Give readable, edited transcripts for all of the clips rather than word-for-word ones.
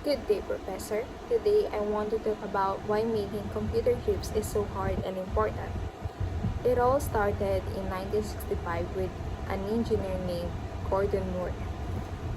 Good day, Professor. Today I want to talk about why making computer chips is so hard and important. It all started in 1965 with an engineer named Gordon Moore.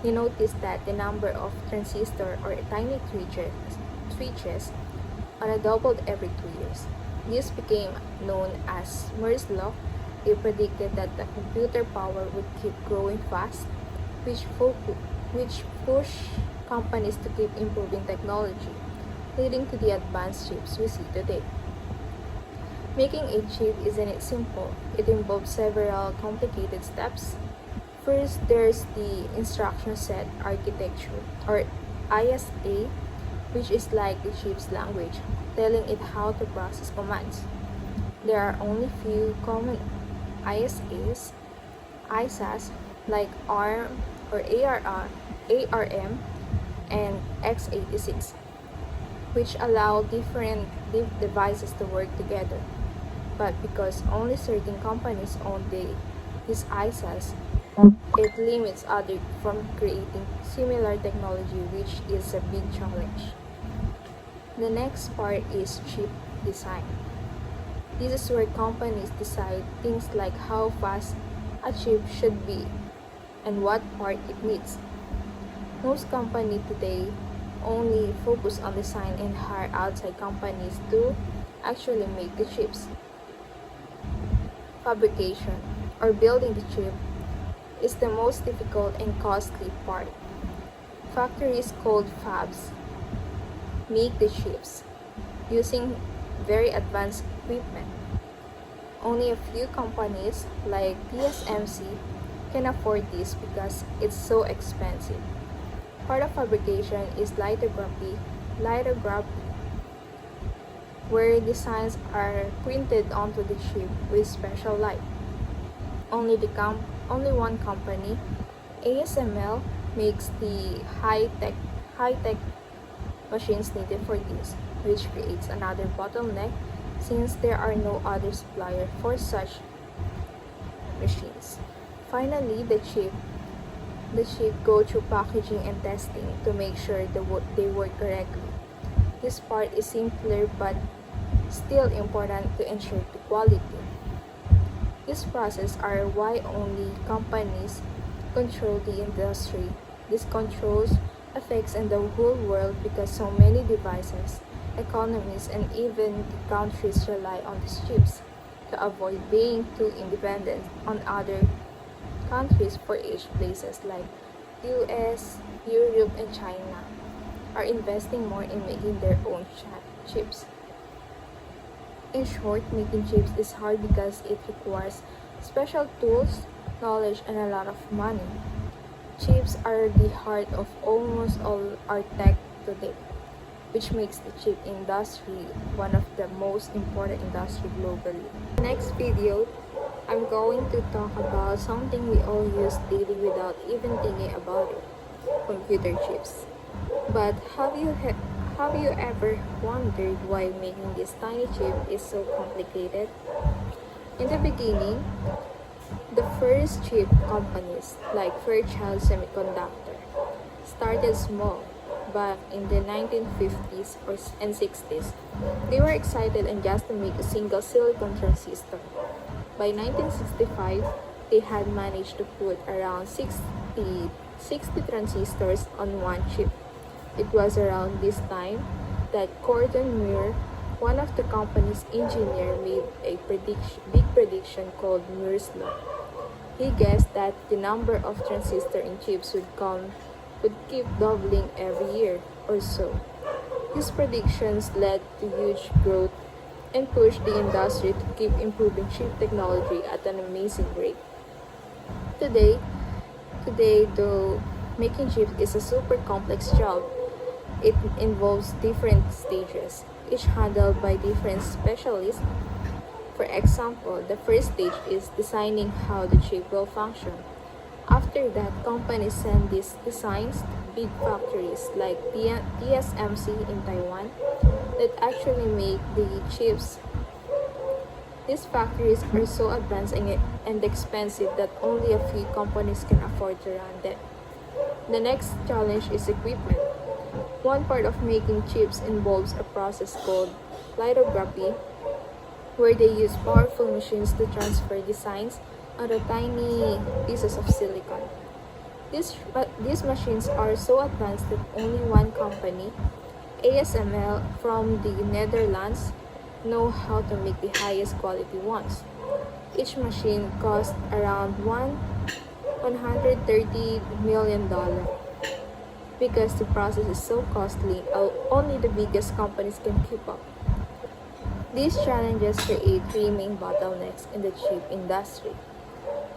He noticed that the number of transistors or tiny switches doubled every 2 years. This became known as Moore's Law. He predicted that the computer power would keep growing fast, which pushed companies to keep improving technology, leading to the advanced chips we see today. Making a chip isn't it simple. It involves several complicated steps. First, there's the instruction set architecture, or ISA, which is like the chip's language, telling it how to process commands. There are only few common ISAs like ARM or ARM and x86, which allow different devices to work together. But because only certain companies own these ISAs, it limits others from creating similar technology, which is a big challenge. The next part is chip design. This is where companies decide things like how fast a chip should be and what part it needs. Most companies today only focus on design and hire outside companies to actually make the chips. Fabrication, or building the chip, is the most difficult and costly part. Factories called fabs make the chips using very advanced equipment. Only a few companies like TSMC can afford this because it's so expensive. Part of fabrication is lithography, where designs are printed onto the chip with special light. Only one company, ASML, makes the high-tech machines needed for this, which creates another bottleneck since there are no other supplier for such machines. Finally, the chip go through packaging and testing to make sure they work correctly. This part is simpler but still important to ensure the quality. These processes are why only companies control the industry. This controls affects in the whole world because so many devices, economies, and even the countries rely on these chips to avoid being too independent on other countries. For each places like US, Europe, and China are investing more in making their own chips. In short, making chips is hard because it requires special tools, knowledge, and a lot of money. Chips are the heart of almost all our tech today, which makes the chip industry one of the most important industry globally. Next video, I'm going to talk about something we all use daily without even thinking about it, computer chips. But have you ever wondered why making this tiny chip is so complicated? In the beginning, the first chip companies, like Fairchild Semiconductor, started small back in the 1950s and 60s. They were excited and just to make a single silicon transistor. By 1965, they had managed to put around 60 transistors on one chip. It was around this time that Gordon Moore, one of the company's engineers, made a big prediction called Moore's Law. He guessed that the number of transistors in chips would keep doubling every year or so. His predictions led to huge growth and pushed the industry to keep improving chip technology at an amazing rate. Today, Today, though, making chips is a super complex job. It involves different stages, each handled by different specialists. For example, the first stage is designing how the chip will function. After that, companies send these designs to big factories like TSMC in Taiwan that actually make the chips. These factories are so advanced and expensive that only a few companies can afford to run them. The next challenge is equipment. One part of making chips involves a process called lithography, where they use powerful machines to transfer designs onto tiny pieces of silicon. These machines are so advanced that only one company, ASML from the Netherlands, know how to make the highest quality ones. Each machine costs around $130 million. Because the process is so costly, only the biggest companies can keep up. These challenges create three main bottlenecks in the chip industry.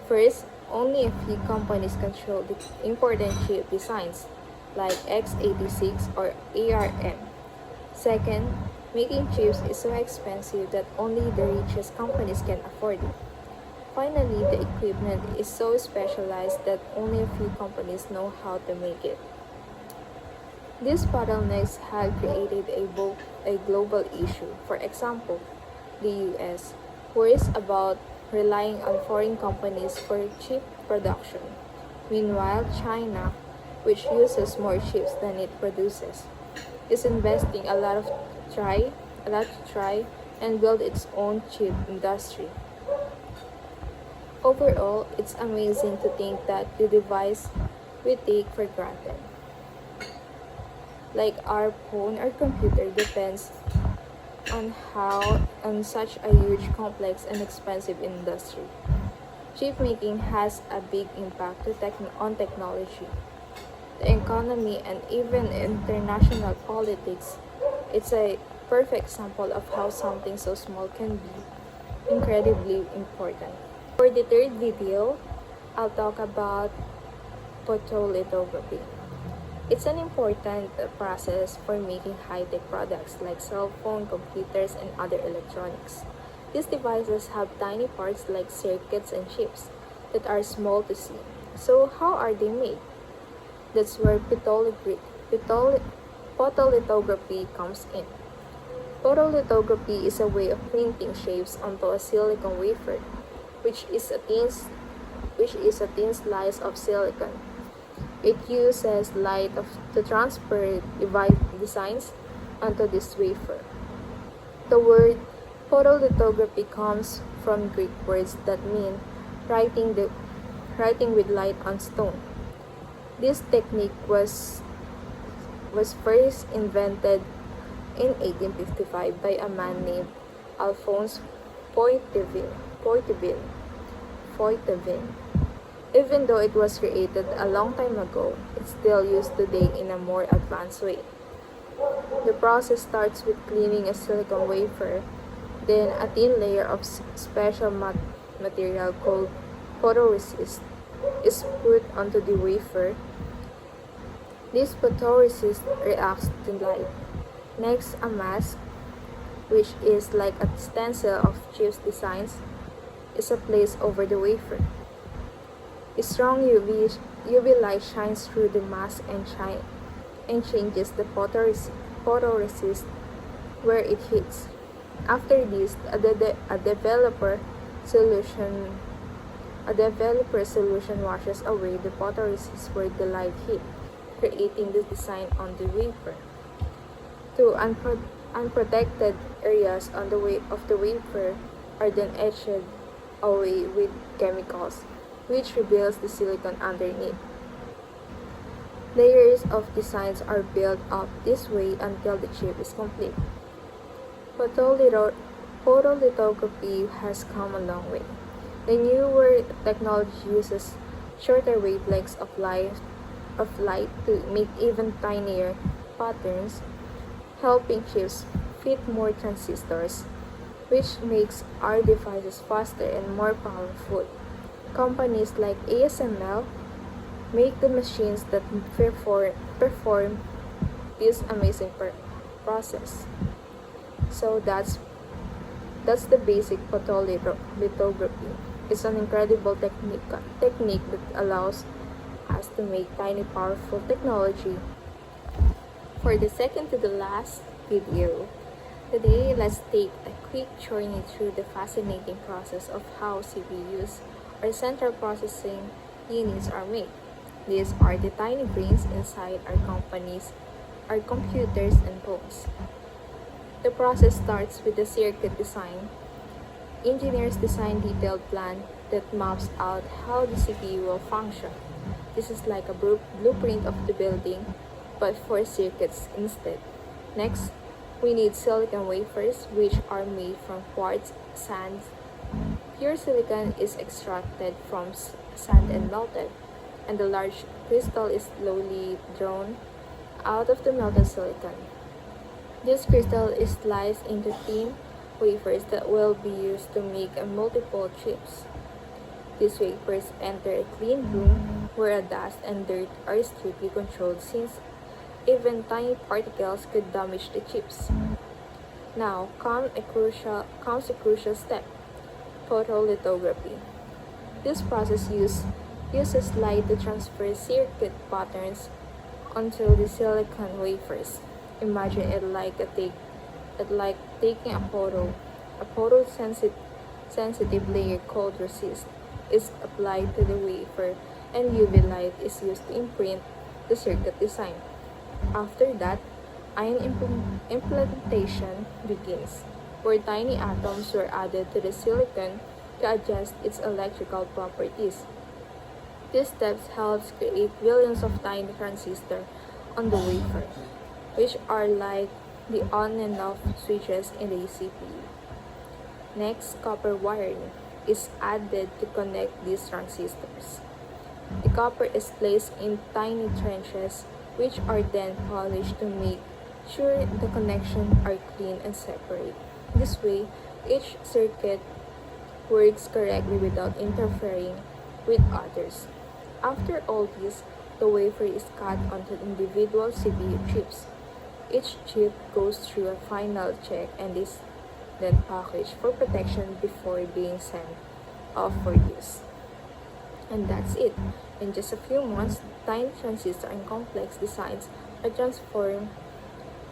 First, only a few companies control the important chip designs, like x86 or ARM. Second, making chips is so expensive that only the richest companies can afford it. Finally, the equipment is so specialized that only a few companies know how to make it. These bottlenecks have created a global issue. For example, the US worries about relying on foreign companies for chip production. Meanwhile, China, which uses more chips than it produces, is investing a lot to try and build its own chip industry. Overall, it's amazing to think that the device we take for granted, like our phone or computer, depends on such a huge, complex, and expensive industry. Chip making has a big impact on technology, the economy, and even international politics. It's a perfect example of how something so small can be incredibly important. For the third video, I'll talk about photolithography. It's an important process for making high-tech products like cell phone, computers, and other electronics. These devices have tiny parts like circuits and chips that are small to see. So how are they made? That's where photolithography comes in. Photolithography is a way of printing shapes onto a silicon wafer, which is a thin slice of silicon. It uses to transfer designs onto this wafer. The word photolithography comes from Greek words that mean writing, writing with light on stone. This technique was first invented in 1855 by a man named Alphonse Poitevin. Poitevin. Even though it was created a long time ago, it's still used today in a more advanced way. The process starts with cleaning a silicon wafer, then a thin layer of special material called photoresist is put onto the wafer. This photoresist reacts to light. Next, a mask, which is like a stencil of chip designs, is placed over the wafer. A strong UV light shines through the mask and changes the photoresist where it hits. After this, a developer solution washes away the photoresist where the light hit, creating the design on the wafer. Two unprotected areas on of the wafer are then etched away with chemicals, which reveals the silicon underneath. Layers of designs are built up this way until the chip is complete. Photolithography has come a long way. The newer technology uses shorter wavelengths of light to make even tinier patterns, helping chips fit more transistors, which makes our devices faster and more powerful. Companies like ASML make the machines that perform this amazing process. So that's the basic photolithography. It's an incredible technique that allows us to make tiny powerful technology. For the second to the last video, today let's take a quick journey through the fascinating process of how CPUs or central processing units are made. These are the tiny brains inside are computers and phones. The process starts with the circuit design. Engineers design detailed plan that maps out how the CPU will function. This is like a blueprint of the building, but for circuits instead. Next, we need silicon wafers, which are made from quartz, sand. Pure silicon is extracted from sand and melted, and the large crystal is slowly drawn out of the melted silicon. This crystal is sliced into thin wafers that will be used to make multiple chips. These wafers enter a clean room where dust and dirt are strictly controlled since even tiny particles could damage the chips. Now comes a crucial step, photolithography. This process uses light to transfer circuit patterns onto the silicon wafers. Imagine it like taking a photo. A photosensitive layer called resist is applied to the wafer, and UV light is used to imprint the circuit design. After that, ion implantation begins, where tiny atoms were added to the silicon to adjust its electrical properties. This step helps create billions of tiny transistors on the wafer, which are like the on and off switches in the CPU. Next, copper wiring is added to connect these transistors. The copper is placed in tiny trenches, which are then polished to make sure the connections are clean and separate. This way, each circuit works correctly without interfering with others. After all this, the wafer is cut onto individual CPU chips. Each chip goes through a final check and is then packaged for protection before being sent off for use. And that's it. In just a few months, tiny transistors and complex designs are transformed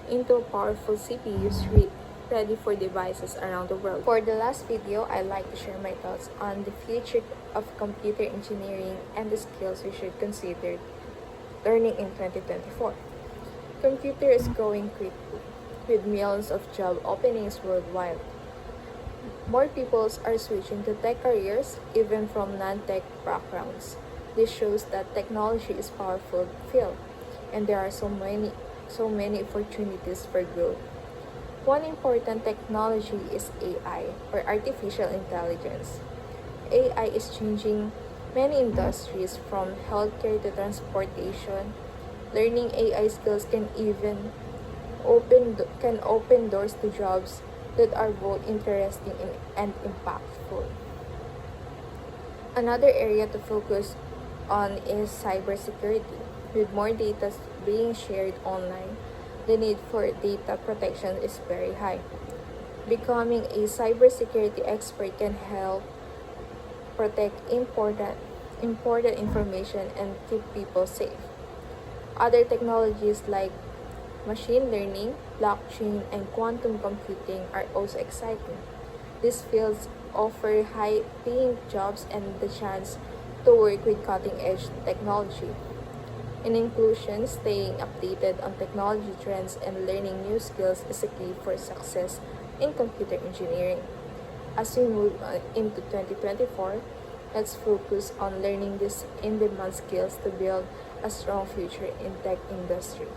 into powerful CPUs ready for devices around the world. For the last video, I'd like to share my thoughts on the future of computer engineering and the skills we should consider learning in 2024. Computer is growing quickly, with millions of job openings worldwide. More people are switching to tech careers, even from non-tech backgrounds. This shows that technology is a powerful field, and there are so many opportunities for growth. One important technology is AI, or artificial intelligence. AI is changing many industries from healthcare to transportation. Learning AI skills can open doors to jobs that are both interesting and impactful. Another area to focus on is cybersecurity. With more data being shared online, the need for data protection is very high. Becoming a cybersecurity expert can help protect important information and keep people safe. Other technologies like machine learning, blockchain, and quantum computing are also exciting. These fields offer high-paying jobs and the chance to work with cutting-edge technology. In conclusion, staying updated on technology trends and learning new skills is a key for success in computer engineering. As we move into 2024, let's focus on learning these in-demand skills to build a strong future in tech industry.